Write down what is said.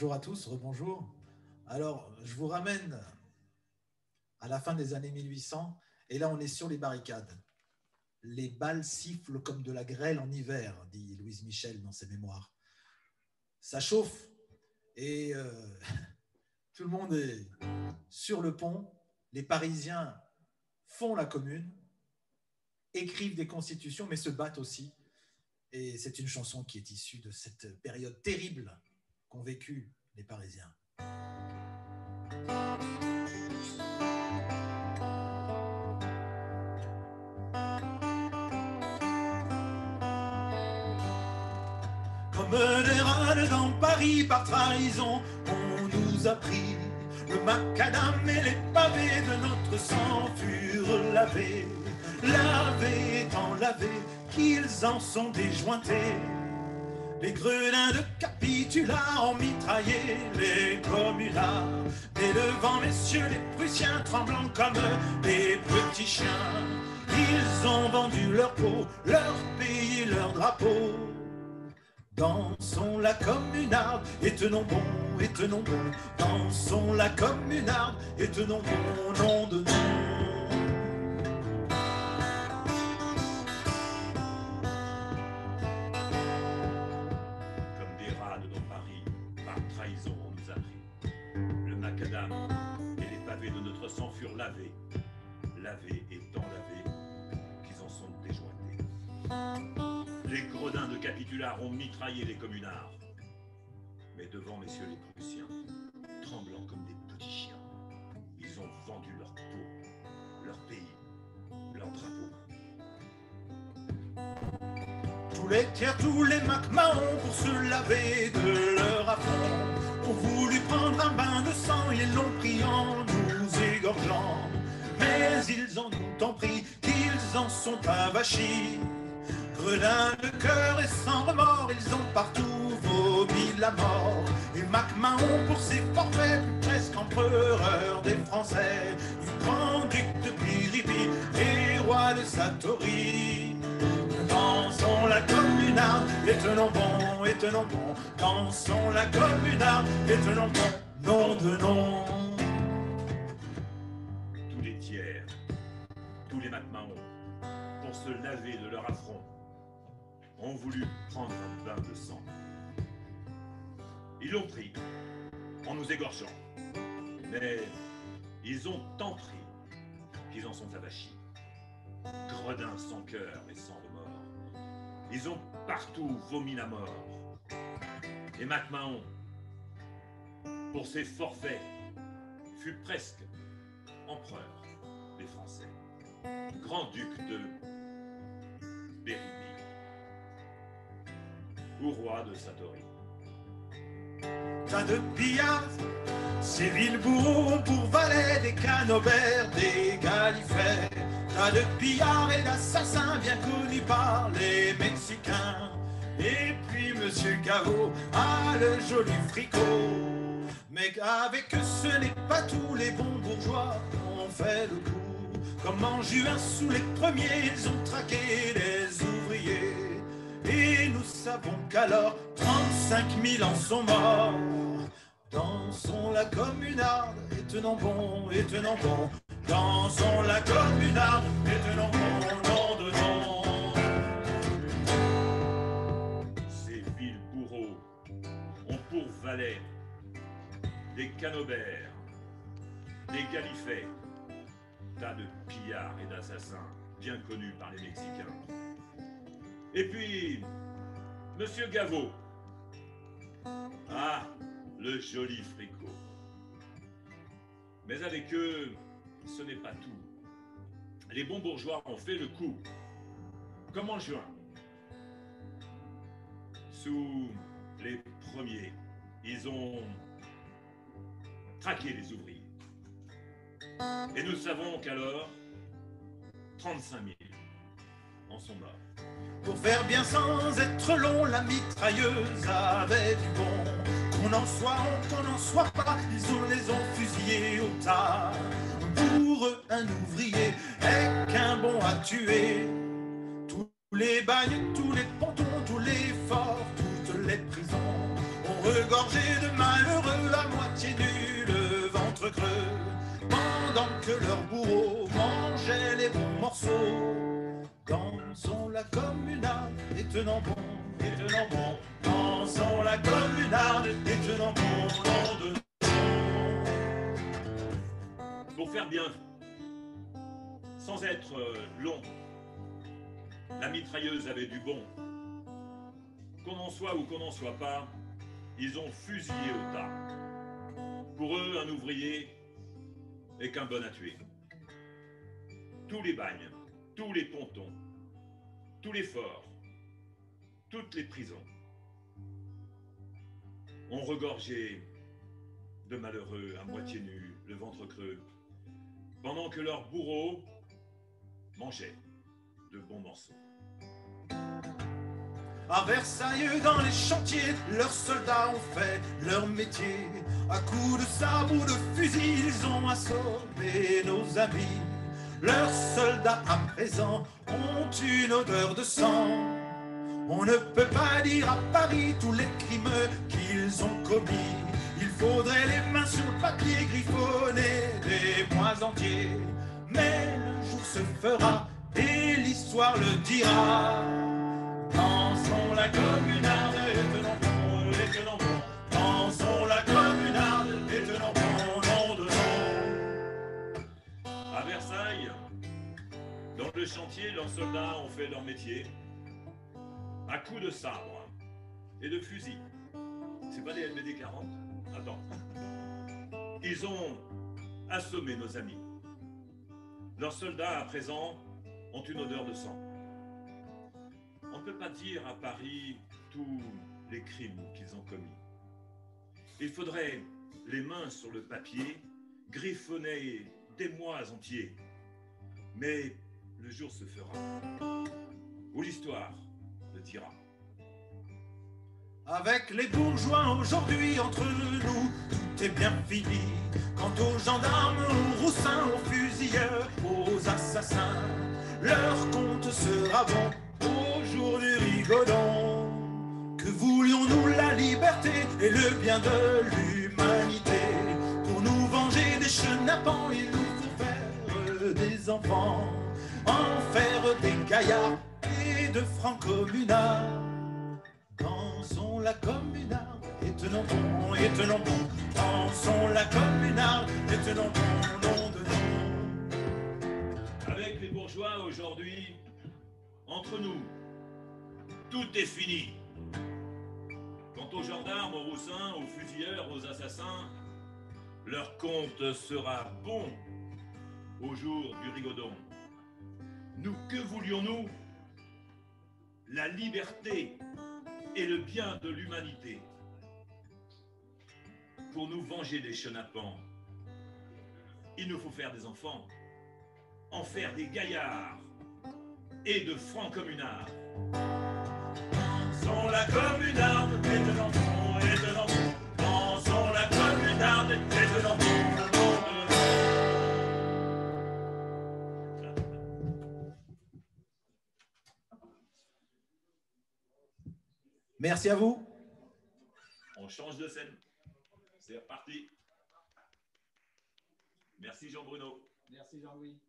Bonjour à tous, rebonjour. Alors, je vous ramène à la fin des années 1800, et là, on est sur les barricades. Les balles sifflent comme de la grêle en hiver, dit Louise Michel dans ses mémoires. Ça chauffe, et tout le monde est sur le pont. Les Parisiens font la commune, écrivent des constitutions, mais se battent aussi. Et c'est une chanson qui est issue de cette période terrible qu'ont vécu les Parisiens. Comme des râles dans Paris par trahison, on nous a pris le macadam et les pavés de notre sang furent lavés, lavés tant lavés qu'ils en sont déjointés. Les gredins de capitulats ont mitraillé les communards, et devant messieurs les Prussiens tremblants comme des petits chiens, ils ont vendu leur peau, leur pays, leur drapeau. Dansons la communarde et tenons bon, et tenons bon. Dansons la communarde et tenons bon, nom de nom. Comme des rades dans Paris, par trahison on nous a pris. Le macadam et les pavés de notre sang furent lavés, lavés et tant lavés qu'ils en sont déjointés. Les gredins de capitulats ont mitraillé les communards. Mais devant messieurs les Prussiens, tremblants comme des petits chiens, ils ont vendu leur peau, leur pays, leur drapeau. Tous les tiers, tous les macmahons, pour se laver de leur affront, ont voulu prendre un bain de sang et l'ont pris en nous égorgeant. Mais ils ont tant pris qu'ils en sont avachis. Gredins de cœur et sans remords, ils ont partout vomi la mort. Et MacMahon pour ses forfaits, presque empereur des Français, du grand-duc de Piripi et roi de Satory. Dansons la communarde et tenons bon, et tenons bon. Dansons la communarde et tenons bon, nom de nom. Tous les tiers, tous les MacMahon, pour se laver de leur affront, ont voulu prendre un bain de sang. Ils l'ont pris, en nous égorgeant. Mais ils ont tant pris qu'ils en sont avachis. Gredins sans cœur et sans remords. Ils ont partout vomi la mort. Et MacMahon, pour ses forfaits, fut presque empereur des Français. Grand-duc de Berry ou roi de Satory. Tas de pillards, ces villes bourreaux ont pour valets des canobers, des galifets. Tas de pillards et d'assassins bien connus par les Mexicains. Et puis Monsieur Gaveau a le joli fricot. Mais avec eux, ce n'est pas tous les bons bourgeois qui ont fait le coup. Comme en juin, sous les premiers, ils ont traqué les ouvriers. Et nous savons qu'alors 35 000 en sont morts. Dansons la communarde et tenons bon, et tenons bon. Dansons la communarde et tenons bon, nom de nom. Ces villes bourreaux ont pour valets des canobers, des galifets, tas de pillards et d'assassins bien connus par les Mexicains. Et puis, Monsieur Gaveau. Ah, le joli fricot. Mais avec eux, ce n'est pas tout. Les bons bourgeois ont fait le coup. Comme en juin. Sous les premiers, ils ont traqué les ouvriers. Et nous savons qu'alors, 35 000 en sont morts. Pour faire bien sans être long, la mitrailleuse avait du bon. Qu'on en soit on, qu'on n'en soit pas, les ont fusillés au tas. Pour eux, un ouvrier est qu'un bon à tuer. Tous les bagnes, tous les pontons, tous les forts, toutes les prisons ont regorgé de malheureux. pendant que leurs bourreaux mangeaient les bons morceaux. Dansons la communarde et tenant bon, dansons la communarde et tenant bon nom de nom. Pour faire bien, sans être long, la mitrailleuse avait du bon. Qu'on en soit ou qu'on n'en soit pas, ils ont fusillé au tas. Pour eux, un ouvrier est qu'un bon à tuer. Tous les bagnes, tous les pontons, tous les forts, toutes les prisons ont regorgé de malheureux à moitié nus, le ventre creux, pendant que leurs bourreaux mangeaient de bons morceaux. À Versailles, dans les chantiers, leurs soldats ont fait leur métier. À coups de sabre ou de fusil, ils ont assommé nos amis. Leurs soldats à présent ont une odeur de sang. On ne peut pas dire à Paris tous les crimes qu'ils ont commis. Il faudrait les mains sur le papier griffonner des mois entiers. Mais le jour se fera et l'histoire le dira. Dansons la communarde et tenons bon, dansons la communarde et tenons bon nom de nom. À Versailles, dans le chantier, leurs soldats ont fait leur métier à coups de sabre et de fusil. C'est pas des LBD 40? Attends. Ils ont assommé nos amis. Leurs soldats, à présent, ont une odeur de sang. On ne peut pas dire à Paris tous les crimes qu'ils ont commis. Il faudrait les mains sur le papier, griffonner des mois entiers. Mais le jour se fera, où l'histoire le dira. Avec les bourgeois aujourd'hui entre nous, tout est bien fini. Quant aux gendarmes, aux roussins, aux fusilleurs, aux assassins, leur compte sera bon au jour du rigodon. Que voulions-nous la liberté et le bien de l'humanité? Pour nous venger des chenapans, il nous faut faire des enfants, en faire des gaillards et de francs communards. Dansons la communarde et tenons bon, dansons la communarde et tenons bon nom de nom. Avec les bourgeois aujourd'hui, entre nous, tout est fini. Quant aux gendarmes, aux roussins, aux fusilleurs, aux assassins, leur compte sera bon au jour du rigodon. Nous, que voulions-nous? La liberté et le bien de l'humanité. Pour nous venger des chenapans, il nous faut faire des enfants, en faire des gaillards et de francs communards. Dansons la communarde et tenons bon, dansons la communarde et tenons bon. Merci à vous. On change de scène. C'est reparti. Merci Jean-Bruno. Merci Jean-Louis.